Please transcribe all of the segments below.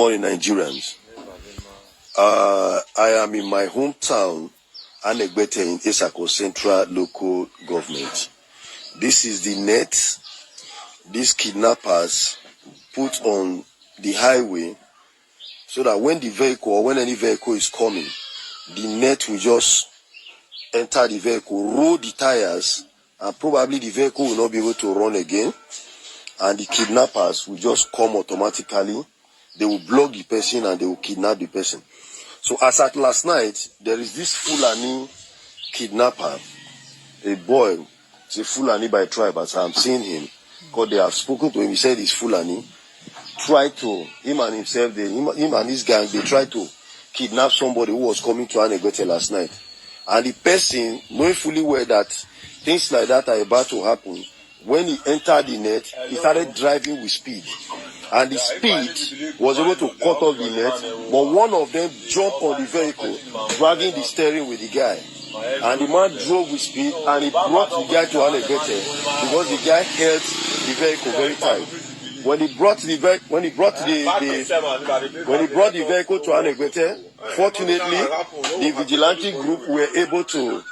morning, Nigerians. I am in my hometown, Çãughť in Isako Central Local Government. This is the net these kidnappers put on the highway so that when the vehicle or when any vehicle is coming, the net will just enter the vehicle, roll the tires, and probably the vehicle will not be able to run again. And the kidnappers will just come automatically. They will block the person and they will kidnap the person. So as at last night, there is this Fulani kidnapper, a boy, it's a Fulani by tribe, as I'm seeing him, because they have spoken to him, he said he's Fulani, him and himself, him and his gang, they tried to kidnap somebody who was coming to Çãughť last night. And the person, knowing fully well that things like that are about to happen, when he entered the net, he started driving with speed. And the speed was able to cut off the net, but one of them jumped on the vehicle, dragging the steering with the guy. And the man drove with speed, and he brought the guy to Çãughť because the guy held the vehicle very tight. When he brought the vehicle to Çãughť, fortunately, the vigilante group were able to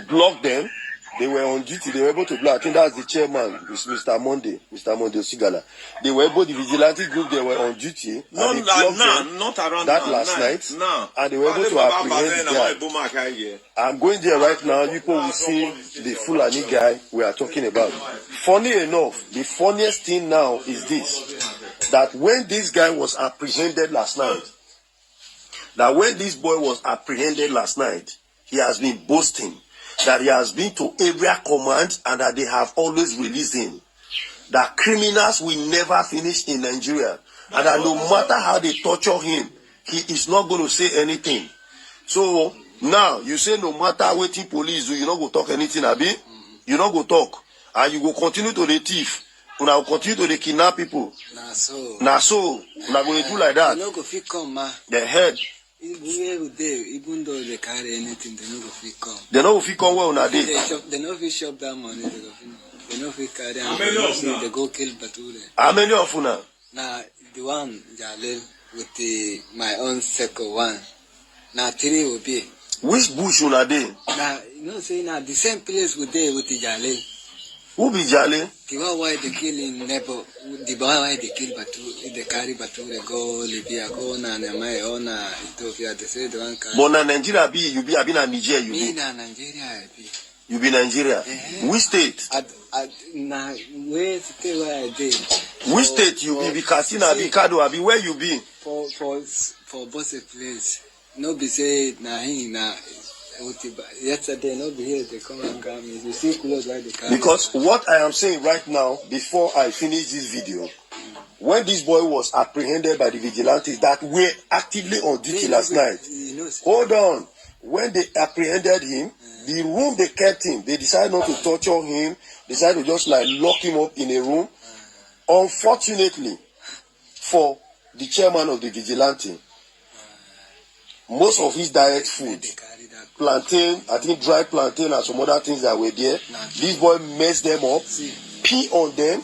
block them. They were on duty. They were able to block. I think that's the chairman, Mr. Monday Osigala. They were able, the vigilante group, they were on duty. Not around that last night. No. And they were able to apprehend the guy. I'm going there right now. You people will see the Fulani guy we are talking about. Funny enough, the funniest thing now is this, that when this guy was apprehended last night, he has been boasting that he has been to area command and that they have always released him. That criminals will never finish in Nigeria. And that no matter how they torture him, he is not going to say anything. So now you say no matter what the police do, you not go talk anything, Abi. You not go talk. And you go continue to the thief. You now continue to the kidnap people. Now so. You not going to do like that. The head. Even though they carry anything, they don't fit come. They don't fit come well on a day. They don't fit shop that money. They don't fit carry. They go kill Bature. How many of you now? Now the one Jalil with my own second one. Now 3 will be. Which bush on a day? Now you know say now the same place with the Jalil. Who be Jalil? The one why they kill in Nebo. The boy why they kill Bature, they carry Bature go Libya go na my own Ethiopia. They say the one carry. But na Nigeria be you be na Nigeria you be. Na Nigeria be. You be Nigeria. Which state? Na where state where I did. Which state you be? Because na be Kado be where you be? For both place. No be say na him na. Yesterday, not be here, they come and grab me. You see close like the because what I am saying right now, before I finish this video, when this boy was apprehended by the vigilantes that were actively on duty last night, hold on, when they apprehended him, the room they kept him, they decided not to torture him, decided to just like lock him up in a room. Unfortunately, for the chairman of the vigilante, most of his diet food, plantain, I think dry plantain and some other things that were there. This boy messed them up, pee on them,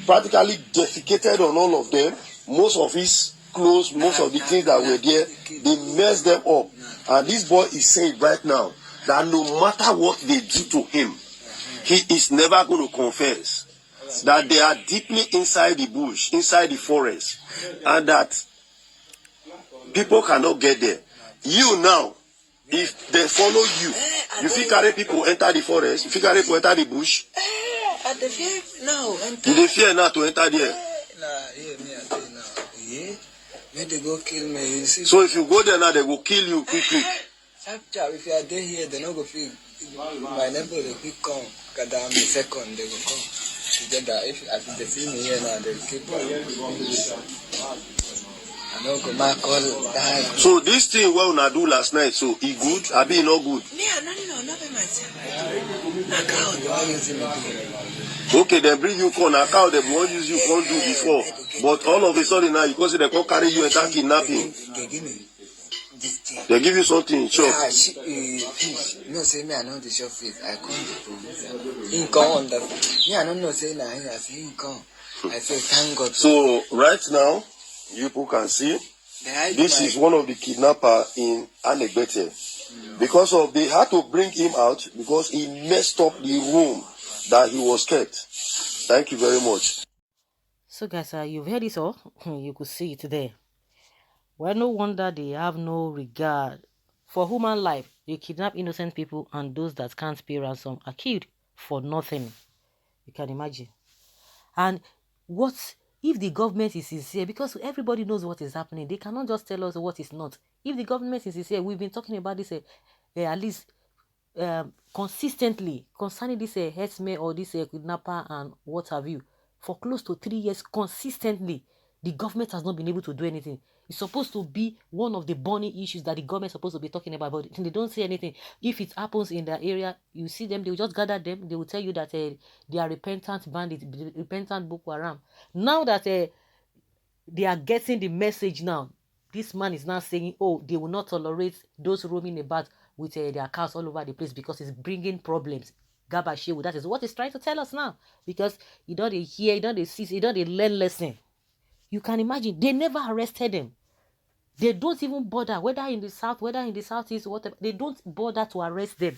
practically defecated on all of them. Most of his clothes, most of the things that were there, they messed them up. And this boy is saying right now that no matter what they do to him, he is never going to confess. That they are deeply inside the bush, inside the forest, and that people cannot get there. You now, if they follow you, you feel carry people enter the forest, you feel carry people enter the bush. They fear now. Do they fear now to enter there? They go kill me. So if you go there now, they will kill you quickly. If you are there here, they not go feel. My neighbor they will come. Because I'm the second, they will come together. If they see me here now, they will keep on. So this thing what una do last night, so he good? I be not good. Okay, they bring you corn account, they won't use you can't do before. But all of a sudden now, because they can't carry you and start kidnapping. They give you something in shop. No, say me, I know the shop fees. I come to police. He come on that. Me, I don't know, say, I say, he come. I say, thank God. So, right now, You people can see, this is one of the kidnapper in Çãughť. Because of, they had to bring him out because he messed up the room that he was kept. Thank you very much. So guys, you've heard it all. You could see it there. Well, no wonder they have no regard for human life. They kidnap innocent people, and those that can't pay ransom are killed for nothing. You can imagine. And what if the government is sincere? Because everybody knows what is happening. They cannot just tell us what is not. If the government is sincere, we've been talking about this at least consistently concerning this herdsman or this kidnapper and what have you for close to 3 years consistently. The government has not been able to do anything. It's supposed to be one of the burning issues that the government is supposed to be talking about, but they don't say anything. If it happens in the area, you see them, they will just gather them. They will tell you that they are repentant bandits, repentant Boko Haram. Now that they are getting the message now, this man is now saying, oh, they will not tolerate those roaming about with their cars all over the place because it's bringing problems. Gabashewu, that is what he's trying to tell us now. Because you don't hear, you don't see, you don't learn lesson. You can imagine, they never arrested them. They don't even bother, whether in the south, whether in the southeast, whatever. They don't bother to arrest them.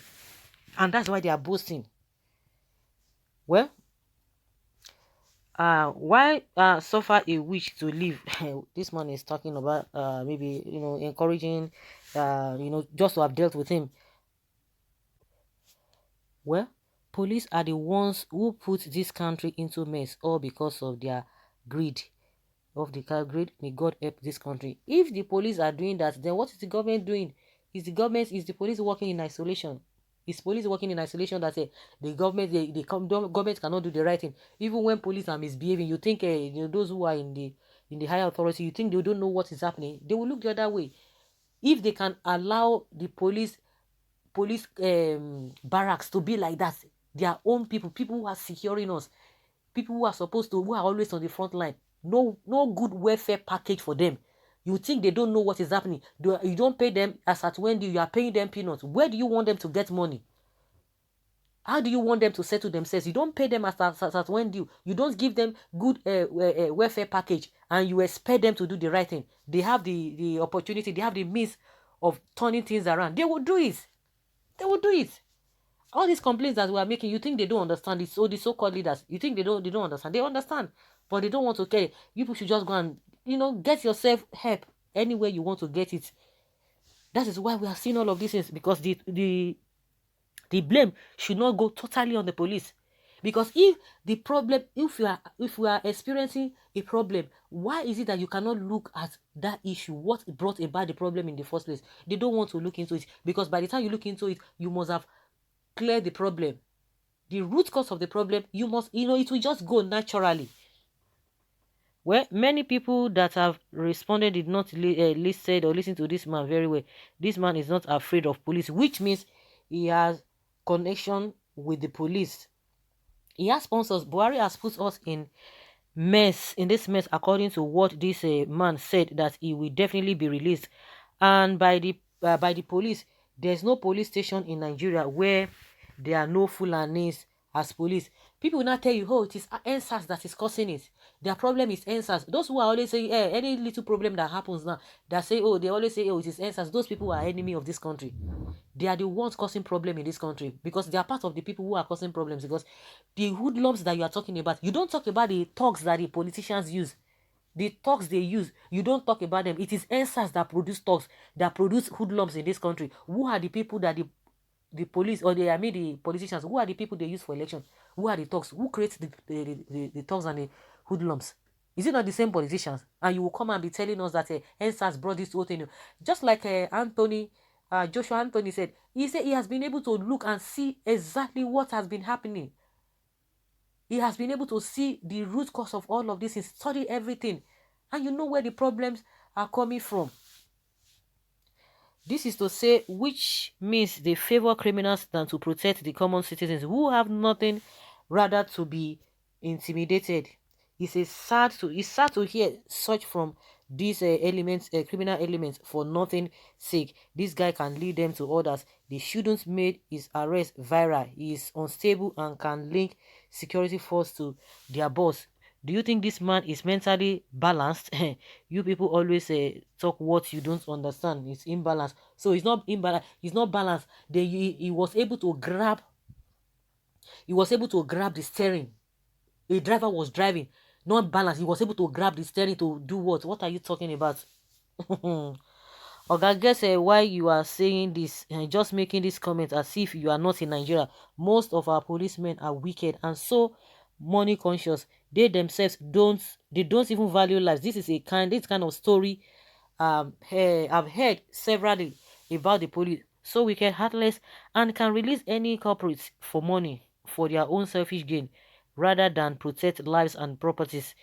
And that's why they are boasting. Well, why suffer a witch to live? This man is talking about maybe, encouraging, just to have dealt with him. Well, police are the ones who put this country into mess, all because of their greed. Of the greed, may God help this country. If the police are doing that, then what is the government doing? Is the police working in isolation? Is police working in isolation that the government, the government cannot do the right thing? Even when police are misbehaving, you think those who are in the higher authority, you think they don't know what is happening? They will look the other way. If they can allow the police barracks to be like that, their own people who are securing us, people who are always on the front line, no good welfare package for them. You think they don't know what is happening? You don't pay them as at when you are paying them peanuts. Where do you want them to get money? How do you want them to settle themselves? You don't pay them as at when due. You don't give them good welfare package, and you expect them to do the right thing. They have the opportunity, they have the means of turning things around. They will do it. They will do it. All these complaints that we are making, you think they don't understand it? So the so-called leaders, you think they don't understand? They understand, but they don't want to care. You people should just go and get yourself help anywhere you want to get it. That is why we are seeing all of these things, because the blame should not go totally on the police. Because if we are experiencing a problem, why is it that you cannot look at that issue? What brought about the problem in the first place? They don't want to look into it, because by the time you look into it, you must have cleared the problem. The root cause of the problem, you must, it will just go naturally. Well, many people that have responded did not listen or listen to this man very well. This man is not afraid of police, which means he has connection with the police. He has sponsors. Buhari has put us in this mess, according to what this man said, that he will definitely be released. And by the police, there's no police station in Nigeria where there are no Fulanis as police. People will not tell you, oh, it is NSAS that is causing it. Their problem is NSAS. Those who are always saying, any little problem that happens now, they always say, oh, it is NSAS. Those people are enemy of this country. They are the ones causing problem in this country, because they are part of the people who are causing problems. Because the hoodlums that you are talking about, you don't talk about the thugs that the politicians use. The thugs they use, you don't talk about them. It is NSAS that produce thugs, that produce hoodlums in this country. Who are the people that the police, or the politicians, who are the people they use for election? Who are the thugs? Who creates the thugs and the hoodlums? Is it not the same politicians? And you will come and be telling us that NSAS brought this whole thing. Just like Joshua Anthony said, he said he has been able to look and see exactly what has been happening. He has been able to see the root cause of all of this and study everything. And you know where the problems are coming from. This is to say, which means they favor criminals than to protect the common citizens who have nothing rather to be intimidated. It's sad to hear such from these criminal elements for nothing sake. This guy can lead them to others. They shouldn't make his arrest viral. He is unstable and can link security force to their boss. Do you think this man is mentally balanced? You people always talk what you don't understand. It's imbalanced. So it's not imbalanced. It's not balanced. He was able to grab. He was able to grab the steering. A driver was driving, not balanced. He was able to grab the steering to do what? What are you talking about? Okay, guess why you are saying this, just making this comment as if you are not in Nigeria. Most of our policemen are wicked and so money conscious. They themselves don't even value lives. This kind of story I've heard severally about the police. So wicked, heartless, and can release any culprits for money for their own selfish gain rather than protect lives and properties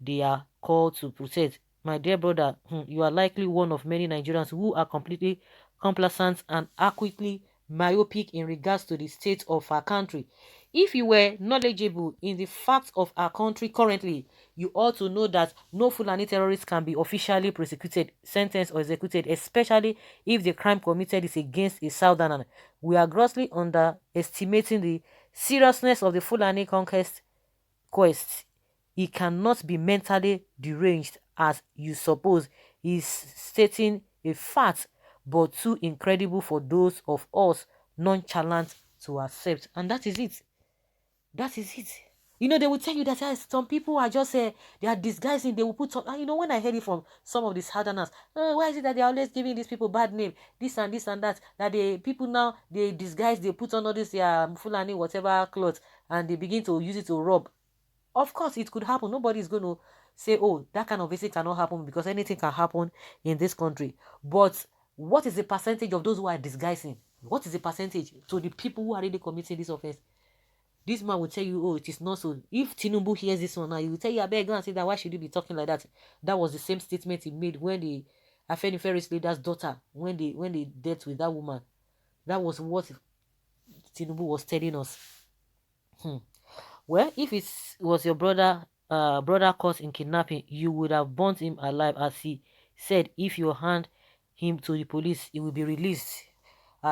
they are called to protect. My dear brother, you are likely one of many Nigerians who are completely complacent and are quickly myopic in regards to the state of our country. If you were knowledgeable in the facts of our country currently, you ought to know that no Fulani terrorist can be officially prosecuted, sentenced, or executed, especially if the crime committed is against a southerner. We are grossly underestimating the seriousness of the Fulani conquest quest. He cannot be mentally deranged as you suppose. He's stating a fact, but too incredible for those of us nonchalant to accept. And that is it. That is it. You know, they will tell you that some people are just, they are disguising, they will put some, and you know, when I heard it from some of these hardeners, why is it that they are always giving these people bad name, this and that, that the people now, they disguise, they put on all this Fulani, whatever clothes, and they begin to use it to rob. Of course, it could happen. Nobody is going to say, oh, that kind of visit cannot happen because anything can happen in this country. But what is the percentage of those who are disguising? What is the percentage to the people who are really committing this offense? This man will tell you, oh, it is not so. If Tinubu hears this one now, he will tell you, I beg, go and say that. Why should you be talking like that? That was the same statement he made when the Afeniferi's leader's daughter, when they dealt with that woman. That was what Tinubu was telling us. Well, if it was your brother caught in kidnapping, you would have burnt him alive, as he said. If you hand him to the police, he will be released.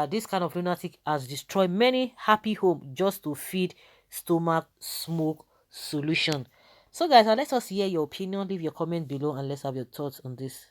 This kind of lunatic has destroyed many happy homes just to feed stomach smoke solution. So guys, let us hear your opinion. Leave your comment below and let's have your thoughts on this.